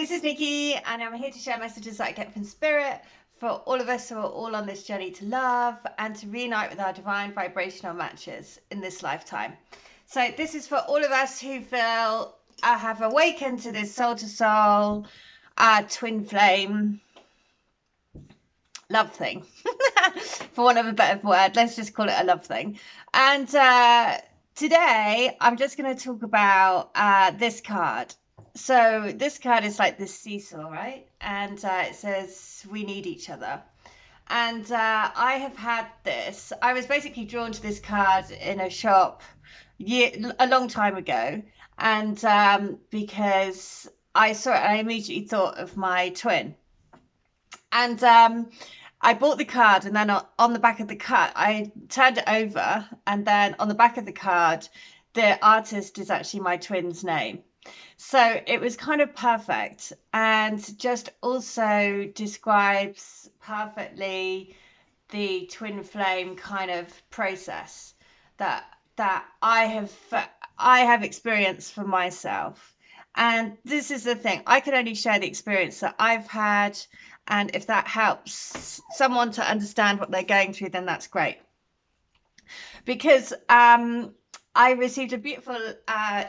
this is Nikki, and I'm here to share messages that I get from Spirit for all of us who are all on this journey to love and to reunite with our divine vibrational matches in this lifetime. So this is for all of us who feel have awakened to this soul to soul, twin flame love thing, for want of a better word. Let's just call it a love thing. And today I'm just going to talk about this card. So this card is like this seesaw, right? And it says we need each other. And I have had this. I was basically drawn to this card in a shop a long time ago, and because I saw it, I immediately thought of my twin. And I bought the card, and then on the back of the card, I turned it over, and then on the back of the card, the artist is actually my twin's name. So it was kind of perfect, and just also describes perfectly the twin flame kind of process that I have experienced for myself. And this is the thing, I can only share the experience that I've had, and if that helps someone to understand what they're going through, then that's great. Because I received a beautiful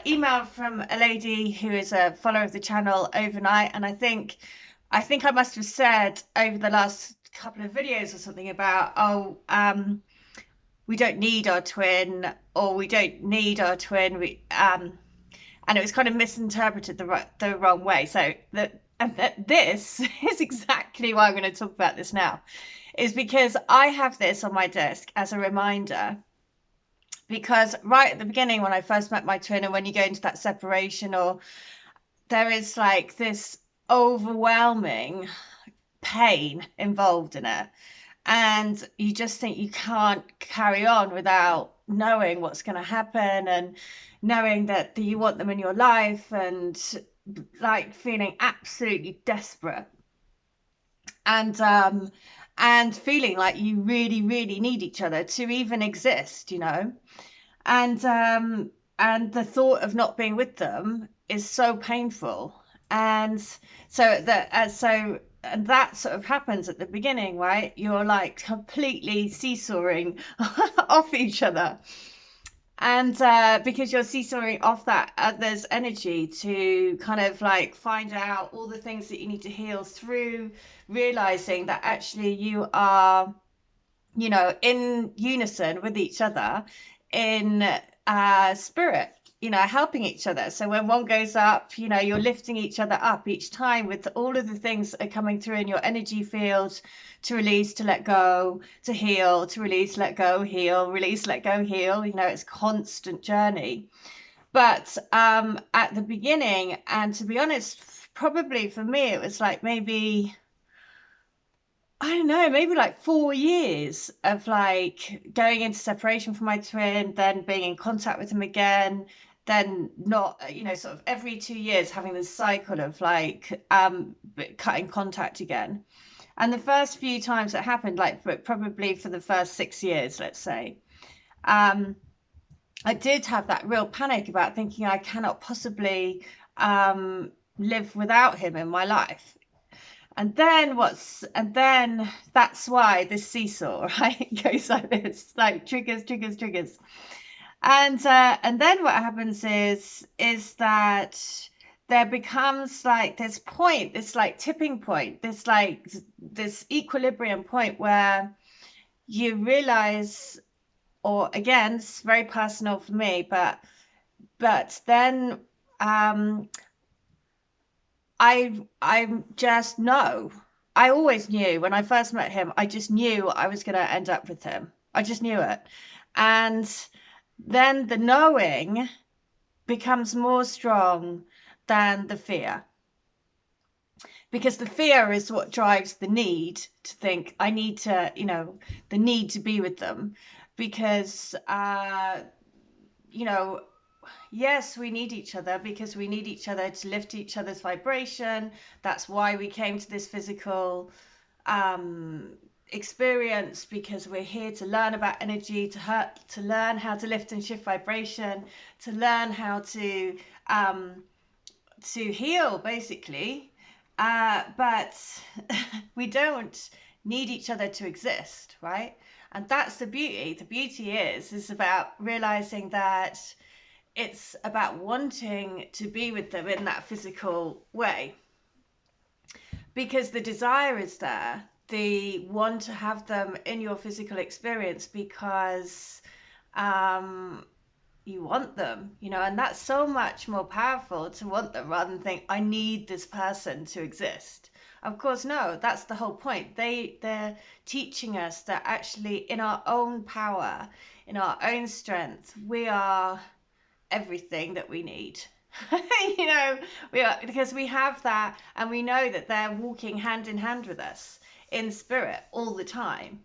email from a lady who is a follower of the channel overnight, and I think I must have said over the last couple of videos or something about, we don't need our twin, or we don't need our twin, and it was kind of misinterpreted the wrong way. So this is exactly why I'm going to talk about this now, is because I have this on my desk as a reminder. Because right at the beginning, when I first met my twin, and when you go into that separation, or there is like this overwhelming pain involved in it, and you just think you can't carry on without knowing what's going to happen, and knowing that you want them in your life, and like feeling absolutely desperate, and feeling like you really, really need each other to even exist, and the thought of not being with them is so painful. And so that sort of happens at the beginning, right? You're like completely seesawing off each other, and because you're seesawing off that other's energy to kind of like find out all the things that you need to heal through, realizing that actually you are, in unison with each other in spirit, helping each other. So when one goes up, you're lifting each other up each time with all of the things that are coming through in your energy field, to release, to let go, to heal, to release, let go, heal, release, let go, heal. It's a constant journey. But at the beginning, and to be honest, probably for me, it was like maybe, I don't know, maybe like 4 years of like going into separation from my twin, then being in contact with him again, then not, sort of every 2 years having this cycle of like cutting contact again. And the first few times it happened, like probably for the first 6 years, let's say, I did have that real panic about thinking I cannot possibly live without him in my life. And then that's why this seesaw, right, goes like this, like triggers. And then what happens is that there becomes like this point, this like tipping point, this equilibrium point where you realize, or again, it's very personal for me, but then I just know. I always knew when I first met him, I just knew I was going to end up with him. I just knew it. And then the knowing becomes more strong than the fear. Because the fear is what drives the need to think, I need to, the need to be with them. Because, yes, we need each other, because we need each other to lift each other's vibration. That's why we came to this physical experience, because we're here to learn about energy, to learn how to lift and shift vibration, to learn how to heal, basically. But we don't need each other to exist, right? And that's the beauty. The beauty is about realizing that it's about wanting to be with them in that physical way, because the desire is there, the want to have them in your physical experience because you want them, and that's so much more powerful to want them rather than think, I need this person to exist. Of course, no, that's the whole point. They're teaching us that actually in our own power, in our own strength, we are everything that we need. We are, because we have that, and we know that they're walking hand in hand with us in spirit all the time.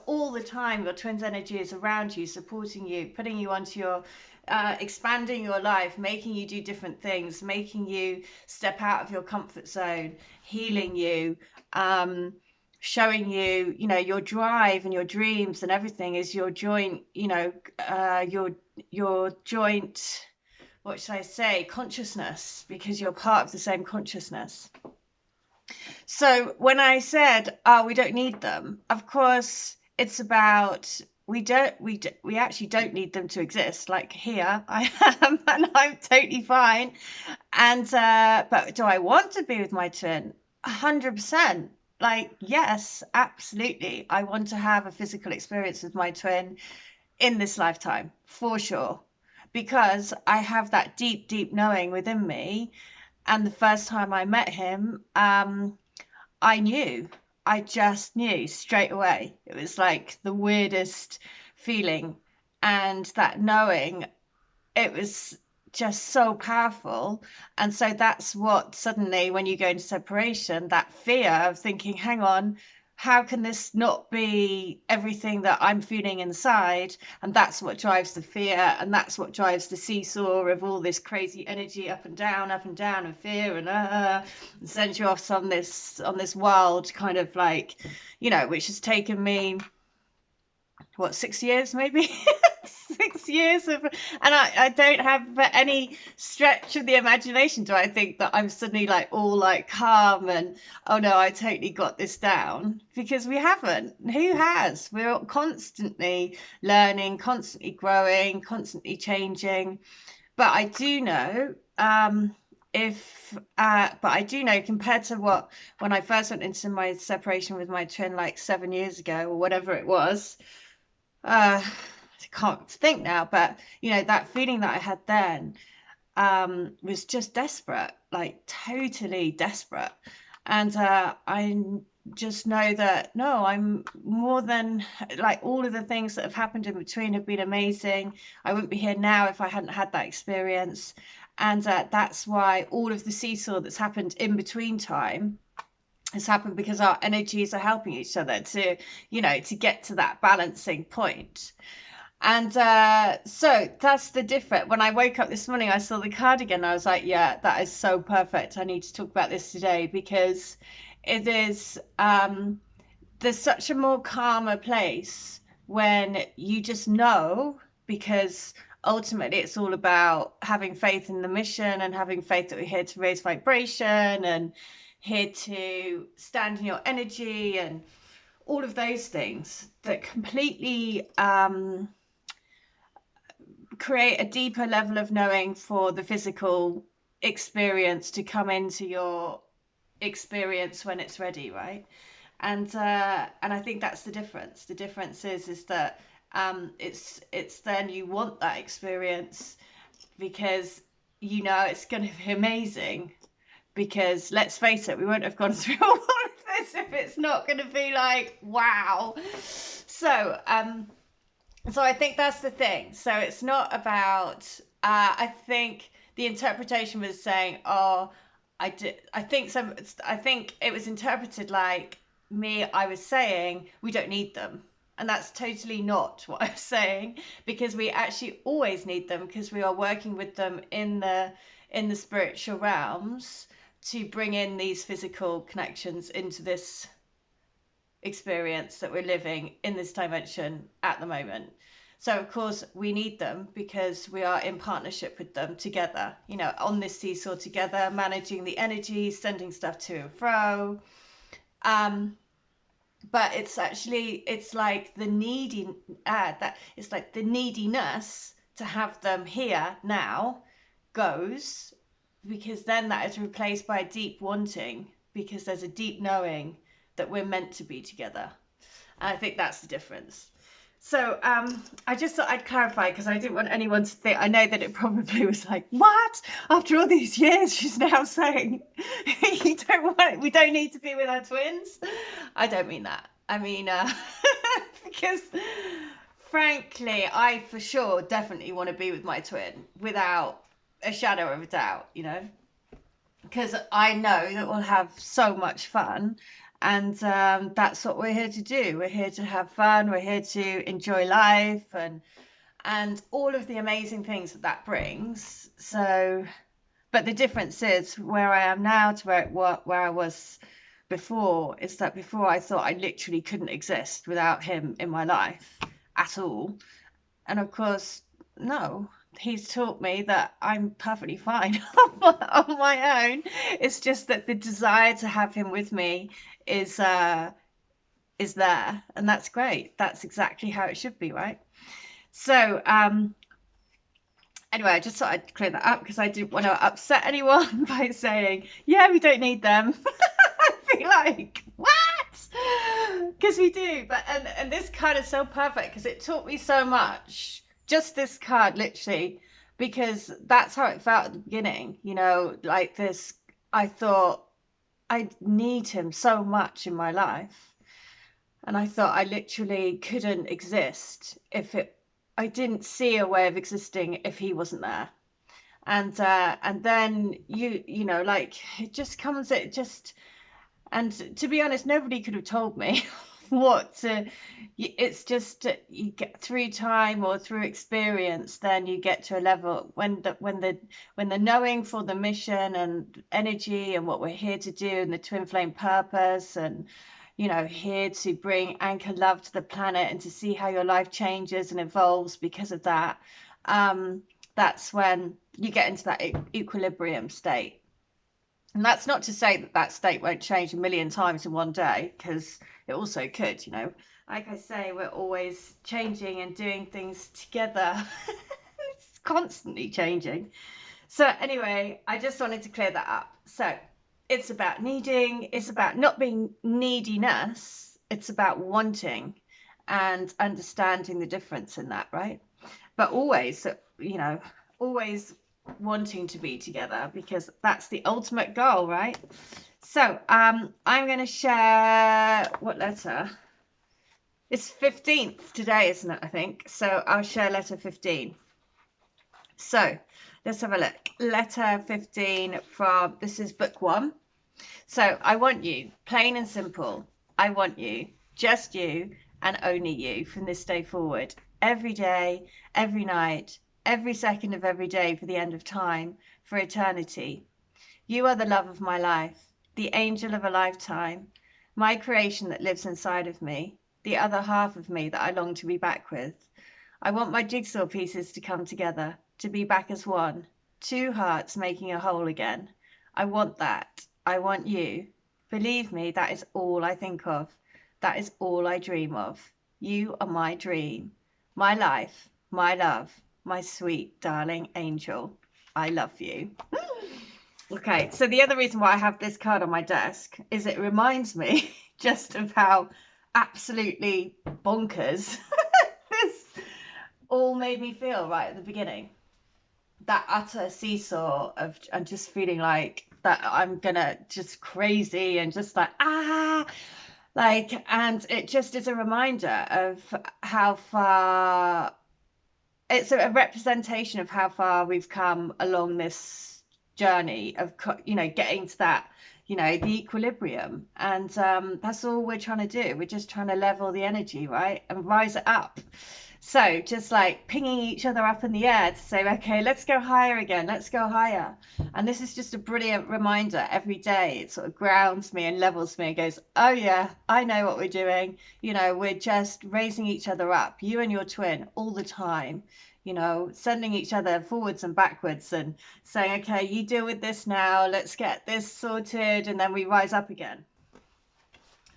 All the time, your twin's energy is around you, supporting you, putting you onto your, expanding your life, making you do different things, making you step out of your comfort zone, healing you, showing you, your drive and your dreams and everything is your joint, your joint, what should I say, consciousness, because you're part of the same consciousness. So when I said, we don't need them, of course, it's about we actually don't need them to exist. Like here, I am, and I'm totally fine. And but do I want to be with my twin? 100%. Like, yes, absolutely. I want to have a physical experience with my twin in this lifetime, for sure, because I have that deep, deep knowing within me. And the first time I met him, I just knew straight away. It was like the weirdest feeling. And that knowing, it was just so powerful. And so that's what suddenly, when you go into separation, that fear of thinking, hang on, how can this not be everything that I'm feeling inside? And that's what drives the fear, and that's what drives the seesaw of all this crazy energy up and down, and fear, and sends you off on this wild kind of like, which has taken me, what, 6 years maybe? 6 years of, and I don't have any stretch of the imagination do I think that I'm suddenly like all like calm and, oh no, I totally got this down, because we haven't. Who has? We're constantly learning, constantly growing, constantly changing. But I do know, compared to when I first went into my separation with my twin like 7 years ago or whatever it was, I can't think now, but that feeling that I had then was just desperate, like totally desperate. And I just know that no, I'm more than, like, all of the things that have happened in between have been amazing. I wouldn't be here now if I hadn't had that experience. And that's why all of the seesaw that's happened in between time has happened, because our energies are helping each other to, to get to that balancing point. And so that's the difference. When I woke up this morning, I saw the card again. I was like, yeah, that is so perfect. I need to talk about this today, because it is, there's such a more calmer place when you just know, because ultimately it's all about having faith in the mission and having faith that we're here to raise vibration and here to stand in your energy and all of those things that completely create a deeper level of knowing for the physical experience to come into your experience when it's ready, right? And I think that's the difference. The difference is that it's then you want that experience because it's going to be amazing. Because let's face it, we won't have gone through all of this if it's not going to be like, wow. So I think that's the thing. So it's not about, I think the interpretation was saying, oh, I think it was interpreted like I was saying we don't need them. And that's totally not what I'm saying, because we actually always need them, because we are working with them in the spiritual realms to bring in these physical connections into this experience that we're living in this dimension at the moment. So of course we need them because we are in partnership with them together, you know, on this seesaw together, managing the energy, sending stuff to and fro. Um, but it's like the the neediness to have them here now goes, because then that is replaced by a deep wanting, because there's a deep knowing that we're meant to be together. And I think that's the difference. So I just thought I'd clarify, because I didn't want anyone to think, I know that it probably was like, what? After all these years, she's now saying we don't need to be with our twins. I don't mean that. I mean, because frankly, I for sure definitely want to be with my twin without a shadow of a doubt, you know, because I know that we'll have so much fun. And that's what we're here to do. We're here to have fun. We're here to enjoy life and all of the amazing things that that brings. So, but the difference is where I am now to where I was before, is that before I thought I literally couldn't exist without him in my life at all. And of course, no, he's taught me that I'm perfectly fine on my own. It's just that the desire to have him with me is there, and that's great. That's exactly how it should be, right? So anyway, I just thought I'd clear that up because I didn't want to upset anyone by saying, yeah, we don't need them. I'd be like, what? Because we do. But and this card is so perfect because it taught me so much. Just this card, literally, because that's how it felt at the beginning. You know, like this, I thought I need him so much in my life. And I thought I literally couldn't exist I didn't see a way of existing if he wasn't there. And then you know, like and to be honest, nobody could have told me it's just you get through time or through experience, then you get to a level when the knowing for the mission and energy and what we're here to do and the twin flame purpose, and you know, here to bring anchor love to the planet and to see how your life changes and evolves because of that. That's when you get into that equilibrium state. And that's not to say that that state won't change a million times in one day, because it also could, you know. Like I say, we're always changing and doing things together. It's constantly changing. So anyway, I just wanted to clear that up. So it's about needing, it's about not being neediness, it's about wanting and understanding the difference in that, right? But always, you know, always wanting to be together, because that's the ultimate goal, right? So I'm going to share what letter. It's 15th today, isn't it? I think so. I'll share letter 15. So let's have a look. Letter 15 from, this is book 1. So I want you, plain and simple. I want you, just you and only you from this day forward, every day, every night, every second of every day for the end of time, for eternity. You are the love of my life, the angel of a lifetime, my creation that lives inside of me, the other half of me that I long to be back with. I want my jigsaw pieces to come together, to be back as one, two hearts making a whole again. I want that. I want you. Believe me, that is all I think of. That is all I dream of. You are my dream, my life, my love, my sweet, darling angel. I love you. Okay, so the other reason why I have this card on my desk is it reminds me just of how absolutely bonkers this all made me feel right at the beginning. That utter seesaw of and just feeling like that I'm gonna just crazy and just like like, and it just is a reminder of how far, it's a representation of how far we've come along this journey of, you know, getting to that, you know, the equilibrium. And that's all we're trying to do. We're just trying to level the energy, right, and rise it up. So just like pinging each other up in the air to say, okay, let's go higher again, let's go higher. And this is just a brilliant reminder every day. It sort of grounds me and levels me and goes, oh yeah, I know what we're doing. You know, we're just raising each other up, you and your twin, all the time. You know, sending each other forwards and backwards and saying, okay, you deal with this now, let's get this sorted, and then we rise up again.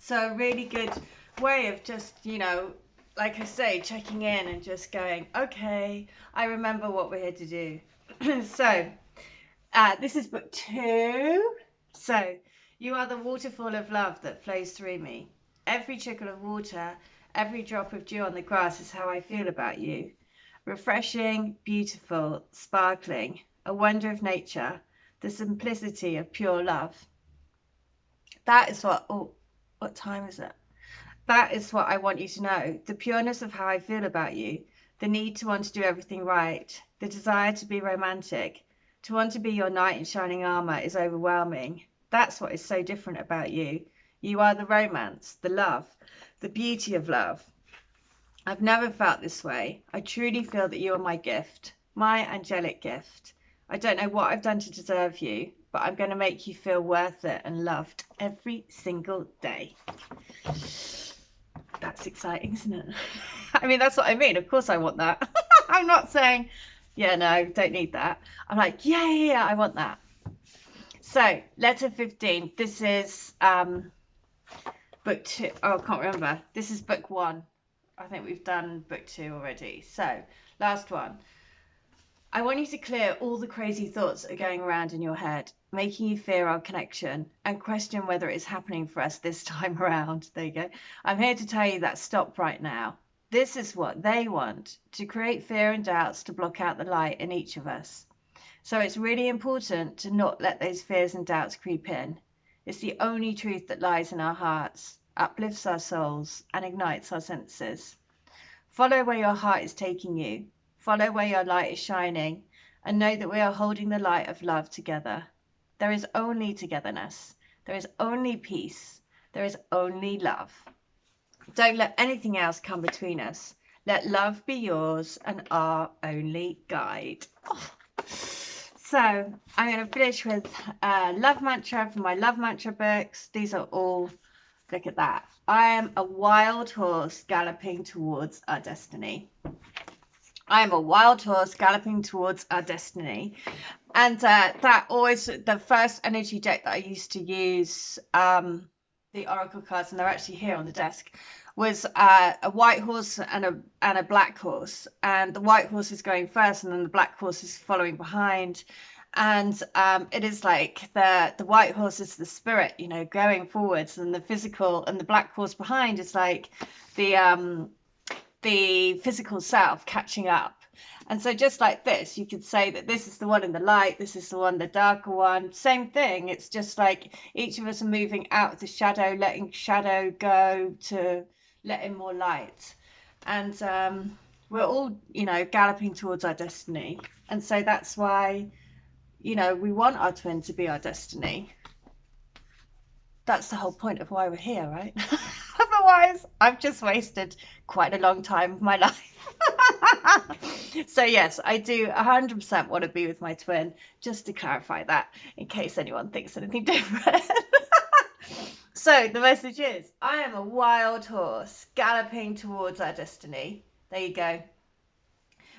So a really good way of just, you know, like I say, checking in and just going, okay, I remember what we're here to do. So this is book 2. So you are the waterfall of love that flows through me. Every trickle of water, every drop of dew on the grass is how I feel about you. Refreshing, beautiful, sparkling, a wonder of nature, the simplicity of pure love. That is what, oh, what time is it? That is what I want you to know. The pureness of how I feel about you, the need to want to do everything right, the desire to be romantic, to want to be your knight in shining armor is overwhelming. That's what is so different about you. You are the romance, the love, the beauty of love. I've never felt this way. I truly feel that you are my gift, my angelic gift. I don't know what I've done to deserve you, but I'm going to make you feel worth it and loved every single day. That's exciting, isn't it? I mean, that's what I mean. Of course I want that. I'm not saying, yeah, no, don't need that. I'm like, yeah, I want that. So, letter 15. This is book 2. Oh, I can't remember. This is book 1. I think we've done book 2 already. So, last one. I want you to clear all the crazy thoughts that are going around in your head, making you fear our connection and question whether it is happening for us this time around. There you go. I'm here to tell you that stop right now. This is what they want, to create fear and doubts to block out the light in each of us. So it's really important to not let those fears and doubts creep in. It's the only truth that lies in our hearts, uplifts our souls, and ignites our senses. Follow where your heart is taking you. Follow where your light is shining, and know that we are holding the light of love together. There is only togetherness. There is only peace. There is only love. Don't let anything else come between us. Let love be yours and our only guide. Oh. So I'm going to finish with love mantra from my love mantra books. These are all, look at that. I am a wild horse galloping towards our destiny. I am a wild horse galloping towards our destiny. And that always, the first energy deck that I used to use, the oracle cards, and they're actually here on the desk, was a white horse and a black horse. And the white horse is going first, and then the black horse is following behind. And it is like the white horse is the spirit, you know, going forwards, and the physical, and the black horse behind is like the physical self catching up. And so just like this, you could say that this is the one in the light, this is the one, the darker one, same thing. It's just like each of us are moving out of the shadow, letting shadow go to let in more light. And we're all, you know, galloping towards our destiny. And so that's why, you know, we want our twin to be our destiny. That's the whole point of why we're here, right? Otherwise, I've just wasted quite a long time of my life. So yes, I do 100% want to be with my twin, just to clarify that, in case anyone thinks anything different. So the message is, I am a wild horse galloping towards our destiny. There you go.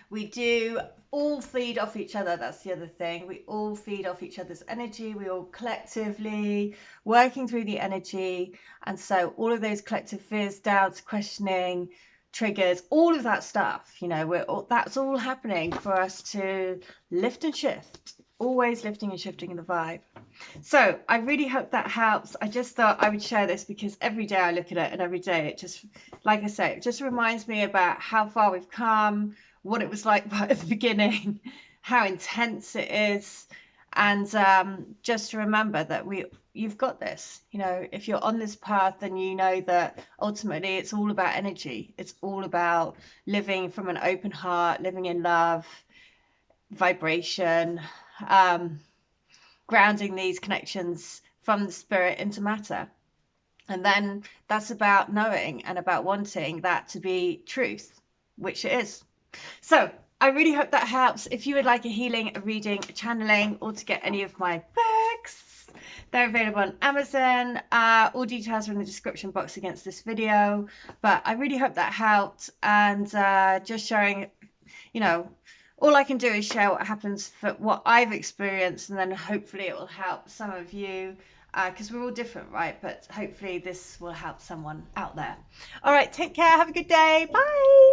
We do all feed off each other. That's the other thing. We all feed off each other's energy. We all collectively working through the energy. And so all of those collective fears, doubts, questioning, triggers, all of that stuff, you know, that's all happening for us to lift and shift. Always lifting and shifting the vibe. So I really hope that helps. I just thought I would share this because every day I look at it, and every day it just, like I say, it just reminds me about how far we've come, what it was like right at the beginning, how intense it is, and just to remember that you've got this. You know, if you're on this path, then you know that ultimately it's all about energy. It's all about living from an open heart, living in love, vibration, grounding these connections from the spirit into matter. And then that's about knowing and about wanting that to be truth. which it is. So I really hope that helps. If you would like a healing, a reading, a channeling, or to get any of my books, they're available on Amazon. All details are in the description box against this video. But I really hope that helped, and just showing, you know, all I can do is share what happens for what I've experienced, and then hopefully it will help some of you, because we're all different, right? But hopefully this will help someone out there. All right, take care. Have a good day. Bye.